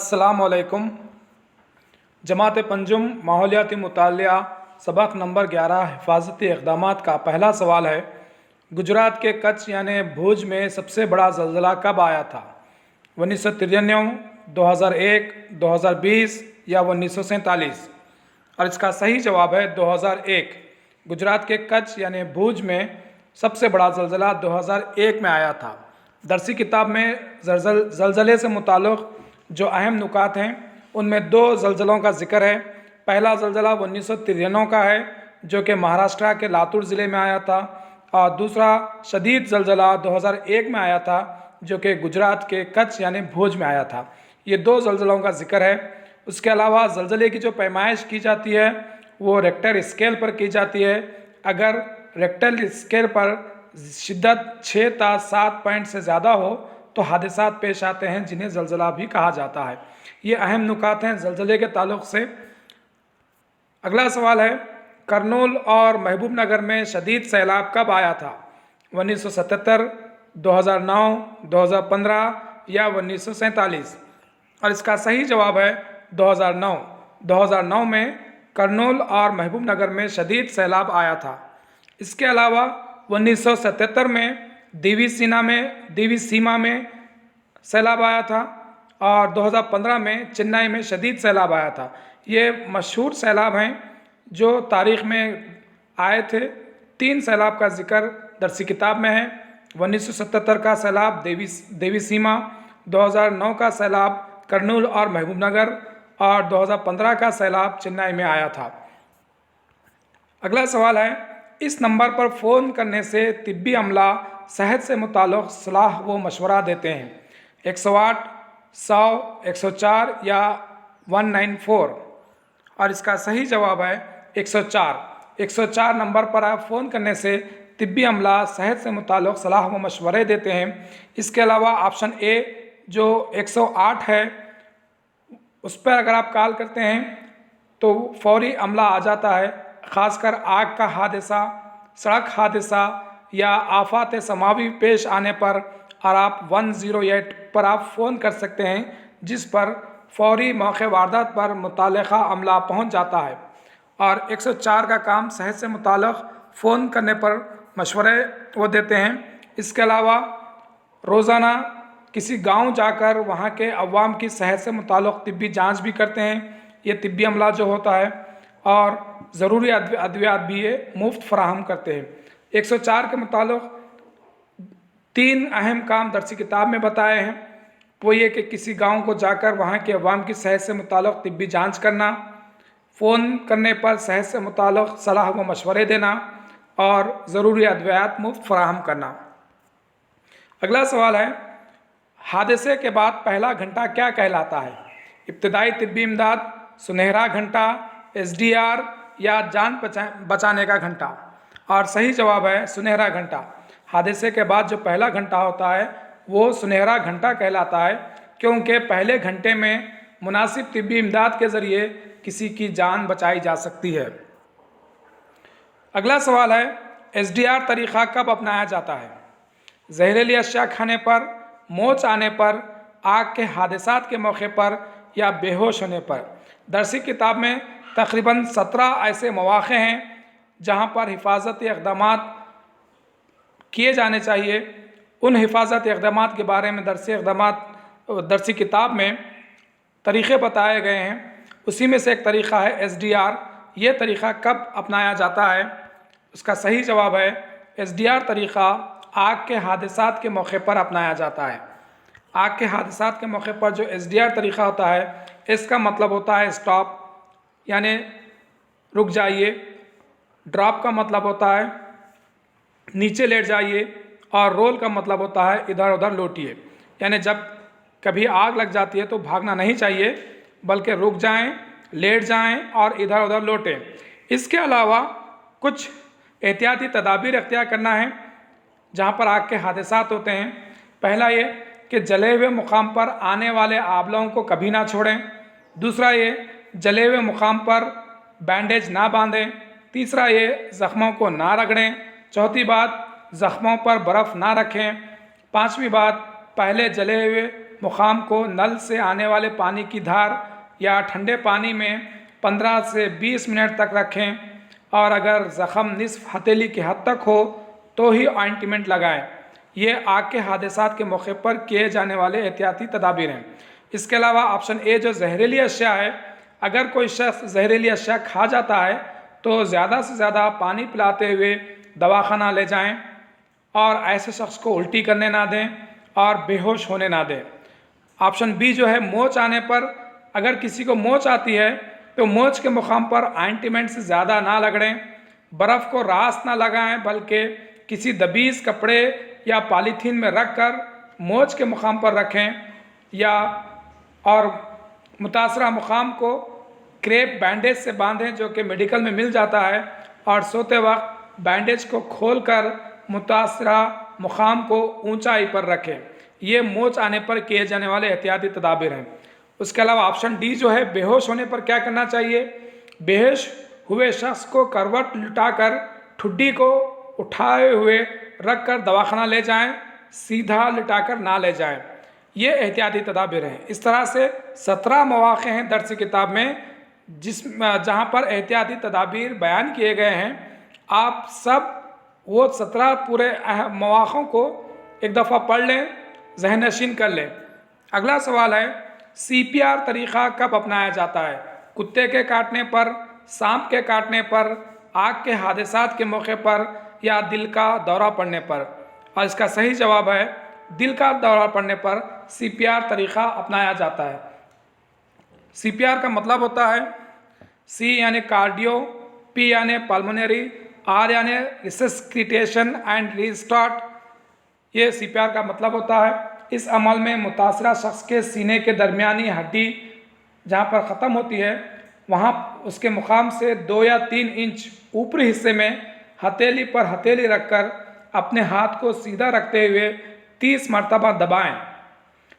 अस्सलामुअलैकुम। जमात पंजुम माहौलियाती मुतालिया सबक नंबर 11 हिफाजती इक़दामात का पहला सवाल है। गुजरात के कच्छ यानी भुज में सबसे बड़ा ज़लज़ला कब आया था? 1993, 2001, 2020 या 1947? और इसका सही जवाब है 2001। गुजरात के कच्छ यानी भुज में सबसे बड़ा ज़लज़ला 2001 में आया था। दरसी किताब में ज़लज़ले से मुताल्लिक़ जो अहम नुकात हैं उनमें दो ज़लज़लों का जिक्र है। पहला ज़लज़ला 1993 का है जो कि महाराष्ट्र के लातूर ज़िले में आया था, और दूसरा शदीद ज़लज़ला 2001 में आया था जो कि गुजरात के कच्छ यानी भुज में आया था। ये दो ज़लज़लों का जिक्र है। उसके अलावा ज़लज़ले की जो पैमाइश की जाती है वो रेक्टर स्केल पर की जाती है। अगर रेक्टर स्केल पर शिद्दत 6 या 7 पॉइंट से ज़्यादा हो तो हादसात पेश आते हैं जिन्हें ज़लज़ला भी कहा जाता है। ये अहम नुकात हैं ज़लज़ले के ताल्लुक़ से। अगला सवाल है, करनूल और महबूब नगर में शदीद सैलाब कब आया था? 1977, 2009, 2015 या 1947? और इसका सही जवाब है 2009। 2009 में करनूल और महबूब नगर में शदीद सैलाब आया था। इसके अलावा 1977 में देवी सीमा में सैलाब आया था, और 2015 में चेन्नई में शदीद सैलाब आया था। ये मशहूर सैलाब हैं जो तारीख़ में आए थे। 3 सैलाब का जिक्र दरसी किताब में है। 1977 का सैलाब देवी सीमा, 2009 का सैलाब करनूल और महबूब नगर, और 2015 का सैलाब चेन्नई में आया था। अगला सवाल है, इस नंबर पर फ़ोन करने से तिब्बी अमला सेहत से मुताल्लिक़ सलाह व मशवरा देते हैं। 108, 100, 104 या 194? और इसका सही जवाब है 104। 104 नंबर पर आप फ़ोन करने से तिब्बी अमला सेहत से मुताल्लिक़ सलाह व मशवरे देते हैं। इसके अलावा ऑप्शन ए जो 108 है उस पर अगर आप कॉल करते हैं तो फौरी अमला आ जाता है। ख़ासकर आग का हादसा, सड़क हादसा या आफात समावी पेश आने पर और आप 108 पर आप फ़ोन कर सकते हैं, जिस पर फौरी मौके वारदात पर मुताल्लिक़ा अमला पहुंच जाता है। और 104 का काम सेहत से मुताल्लिक़ फ़ोन करने पर मशवरे वो देते हैं। इसके अलावा रोज़ाना किसी गांव जाकर वहां के अवाम की सेहत से मुताल्लिक़ तिब्बी जांच भी करते हैं। ये तिब्बी अमला जो होता है, और ज़रूरी अद्वियात भी ये मुफ्त फराहम करते हैं। 104 के मुताल्लिक़ 3 अहम काम दरसी किताब में बताए हैं। वो ये कि किसी गांव को जाकर वहां के अवाम की सेहत से मुताल्लिक़ तिब्बी जांच करना, फ़ोन करने पर सेहत से मुताल्लिक़ सलाह व मशवरे देना, और ज़रूरी अद्वियात मुफ्त फराहम करना। अगला सवाल है, हादसे के बाद पहला घंटा क्या कहलाता है? इब्तदाई तिब्बी इमदाद, सुनहरा घंटा, SDR या जान बचाने का घंटा? और सही जवाब है सुनहरा घंटा। हादसे के बाद जो पहला घंटा होता है वो सुनहरा घंटा कहलाता है, क्योंकि पहले घंटे में मुनासिब तिब्बी इमदाद के ज़रिए किसी की जान बचाई जा सकती है। अगला सवाल है, SDR तरीक़ा कब अपनाया जाता है? जहरीली अशिया खाने पर, मोच आने पर, आग के हादसात के मौके पर या बेहोश होने पर? दरसी किताब में तकरीबन 17 ऐसे मौक़े हैं जहाँ पर हिफाजती इक़दामात किए जाने चाहिए। उन हिफाजती इक़दामात के बारे में दरसी किताब में तरीक़े बताए गए हैं। उसी में से एक तरीक़ा है SDR। ये तरीक़ा कब अपनाया जाता है? उसका सही जवाब है SDR तरीक़ा आग के हादसात के मौके पर अपनाया जाता है। आग के हादसात के मौके पर जो SDR तरीक़ा होता है, इसका मतलब होता है स्टॉप यानी रुक जाइए, ड्रॉप का मतलब होता है नीचे लेट जाइए, और रोल का मतलब होता है इधर उधर लौटिए। यानी जब कभी आग लग जाती है तो भागना नहीं चाहिए, बल्कि रुक जाएं, लेट जाएं और इधर उधर लौटें। इसके अलावा कुछ एहतियाती तदाबीर इख्तियार करना है जहां पर आग के हादसात होते हैं। पहला ये कि जले हुए मुकाम पर आने वाले आबलों को कभी ना छोड़ें। दूसरा ये जले हुए मुकाम पर बैंडेज ना बांधें। तीसरा ये ज़ख्मों को ना रगड़ें। चौथी बात, ज़ख्मों पर बर्फ़ ना रखें। पांचवी बात, पहले जले हुए मुकाम को नल से आने वाले पानी की धार या ठंडे पानी में 15 से 20 मिनट तक रखें और अगर ज़ख़म निसफ हथेली की हद तक हो तो ही ऑइंटमेंट लगाएं। ये आग के हादसात के मौके पर किए जाने वाले एहतियाती तदाबीर हैं। इसके अलावा ऑप्शन ए जो जहरीली अशिया है, अगर कोई शख्स जहरीली अशिया खा जाता है तो ज़्यादा से ज़्यादा पानी पिलाते हुए दवाखाना ले जाएं और ऐसे शख्स को उल्टी करने ना दें और बेहोश होने ना दें। ऑप्शन बी जो है मोच आने पर, अगर किसी को मोच आती है तो मोच के मुकाम पर ऑइंटमेंट से ज़्यादा ना रगड़ें, बर्फ़ को रास ना लगाएं बल्कि किसी दबीज़ कपड़े या पॉलीथीन में रख कर मोच के मुकाम पर रखें या और मुतासरा मुकाम को क्रेप बैंडेज से बांधें जो कि मेडिकल में मिल जाता है और सोते वक्त बैंडेज को खोलकर मुतासरा मुकाम को ऊंचाई पर रखें। ये मोच आने पर किए जाने वाले एहतियाती तदाबीर हैं। उसके अलावा ऑप्शन डी जो है बेहोश होने पर क्या करना चाहिए। बेहोश हुए शख्स को करवट लुटाकर ठुड्डी को उठाए हुए रख कर दवाखाना ले जाएं, सीधा लिटाकर ना ले जाएं। ये एहतियाती तदाबीर हैं। इस तरह से 17 मौक़े हैं दर्स किताब में जहाँ पर एहतियाती तदाबीर बयान किए गए हैं। आप सब वो 17 पूरे मौक़ों को एक दफ़ा पढ़ लें, ज़हन नशीन कर लें। अगला सवाल है CPR तरीक़ा कब अपनाया जाता है। कुत्ते के काटने पर, सांप के काटने पर, आग के हादसात के मौके पर या दिल का दौरा पड़ने पर। और इसका सही जवाब है दिल का दौरा पड़ने पर CPR तरीक़ा अपनाया जाता है। CPR का मतलब होता है C यानी कार्डियो, P यानी पल्मोनरी, R यानी रिसस्क्रिटेशन एंड रिस्टार्ट। ये CPR का मतलब होता है। इस अमल में मुतासरा शख्स के सीने के दरमियानी हड्डी जहाँ पर ख़त्म होती है वहाँ उसके मुकाम से 2 या 3 इंच ऊपरी हिस्से में हथेली पर हथेली रखकर अपने हाथ को सीधा रखते हुए 30 मरतबा दबाएं।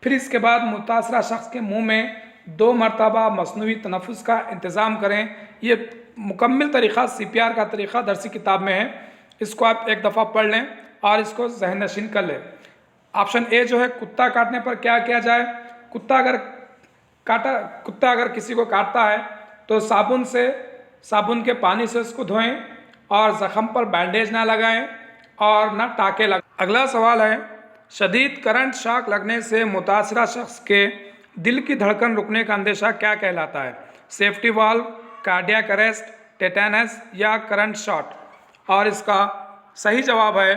फिर इसके बाद मुतासरा शख्स के मुंह में 2 मरतबा मसनूई तनफ़ुस का इंतज़ाम करें। ये मुकम्मल तरीक़ा CPR का तरीक़ा दर्सी किताब में है। इसको आप एक दफ़ा पढ़ लें और इसको ज़हन नशीन कर लें। ऑप्शन ए जो है कुत्ता काटने पर क्या किया जाए। कुत्ता अगर किसी को काटता है तो साबुन के पानी से उसको धोएं और ज़ख़म पर बैंडेज ना लगाएं और ना टाँके लगाएं। अगला सवाल है शदीद करंट शॉक लगने से मुतासरा शख्स के दिल की धड़कन रुकने का अंदेशा क्या कहलाता है। Safety valve, cardiac arrest, tetanus या करंट शॉट। और इसका सही जवाब है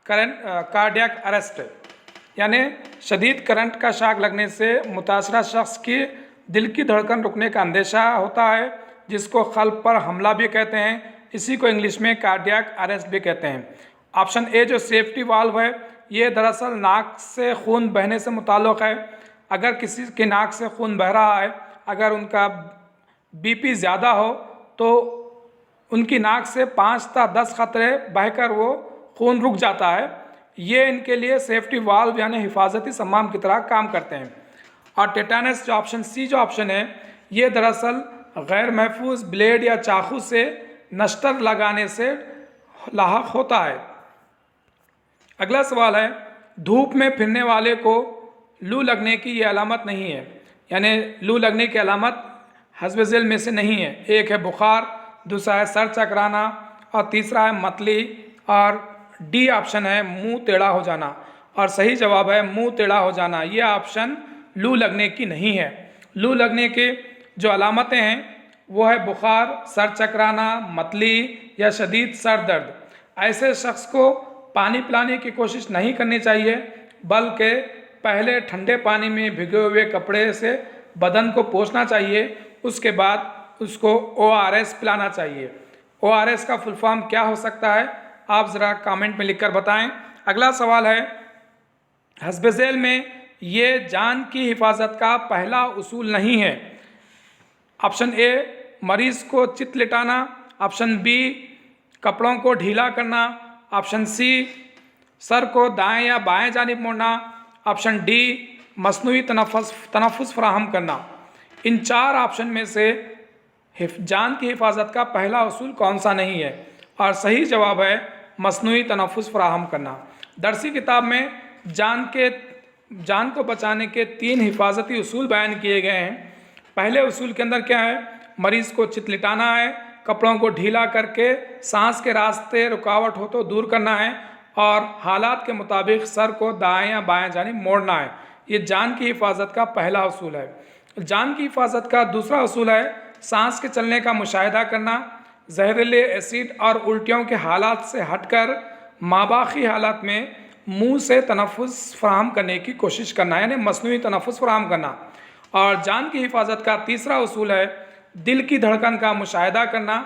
कार्डियक अरेस्ट। यानी शदीद करंट का शॉक लगने से मुतासरा शख्स की दिल की धड़कन रुकने का अंदेशा होता है, जिसको क़ल्ब पर हमला भी कहते हैं। इसी को इंग्लिश में कार्डियक अरेस्ट भी कहते हैं। ऑप्शन ए जो सेफ्टी वाल्व है ये दरअसल नाक से खून बहने से मुताल्लिक़ है। अगर किसी के नाक से खून बह रहा है, अगर उनका BP ज़्यादा हो तो उनकी नाक से 5 से 10 क़तरे बहकर वो खून रुक जाता है। ये इनके लिए सेफ्टी वाल्व यानी हिफाजती सम्माम की तरह काम करते हैं। और टेटानस जो ऑप्शन सी जो ऑप्शन है ये दरअसल गैर महफूज ब्लेड या चाकू से नश्तर लगाने से लाहक होता है। अगला सवाल है धूप में फिरने वाले को लू लगने की ये अलामत नहीं है। यानी लू लगने की अलामत हस्ब ज़िल में से नहीं है। एक है बुखार, दूसरा है सर चकराना और तीसरा है मतली और डी ऑप्शन है मुंह टेढ़ा हो जाना। और सही जवाब है मुंह टेढ़ा हो जाना। ये ऑप्शन लू लगने की नहीं है। लू लगने के जो अलामतें हैं वो है बुखार, सर चकराना, मतली या शदीद सर दर्द। ऐसे शख्स को पानी पिलाने की कोशिश नहीं करनी चाहिए, बल्कि पहले ठंडे पानी में भिगे हुए कपड़े से बदन को पोंछना चाहिए। उसके बाद उसको ORS पिलाना चाहिए। ORS का फुल फॉर्म क्या हो सकता है आप ज़रा कमेंट में लिखकर बताएं। अगला सवाल है हस्ब ज़ैल में ये जान की हिफाजत का पहला उसूल नहीं है। ऑप्शन ए मरीज़ को चित लिटाना, ऑप्शन बी कपड़ों को ढीला करना, ऑप्शन सी सर को दाएं या बाएं जानिब मोड़ना, ऑप्शन डी मसनूई तनफ़ुस फराहम करना। इन 4 ऑप्शन में से जान की हिफाजत का पहला उसूल कौन सा नहीं है। और सही जवाब है मसनूई तनफ़ुस फराहम करना। दरसी किताब में जान के जान को बचाने के 3 हिफाजती उसूल बयान किए गए हैं। पहले उसूल के अंदर क्या है, मरीज को चितलिटाना है, कपड़ों को ढीला करके सांस के रास्ते रुकावट हो तो दूर करना है और हालात के मुताबिक सर को दाएं या बाएं जानिब मोड़ना है। ये जान की हिफाजत का पहला उसूल है। जान की हिफाजत का दूसरा उसूल है सांस के चलने का मुशाहिदा करना, जहरीले एसिड और उल्टियों के हालात से हटकर माबाखी हालात में मुंह से तनफ़ुस फराहम करने की कोशिश करना, यानी मसनूई तनफ़ुस फराहम करना। और जान की हिफाजत का तीसरा उसूल है दिल की धड़कन का मुशाहिदा करना।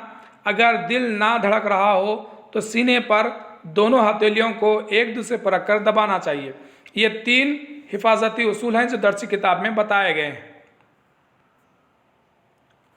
अगर दिल ना धड़क रहा हो तो सीने पर दोनों हथेलियों को एक दूसरे पर रखकर दबाना चाहिए। ये 3 हिफाजती उसूल हैं जो दर्सी किताब में बताए गए हैं।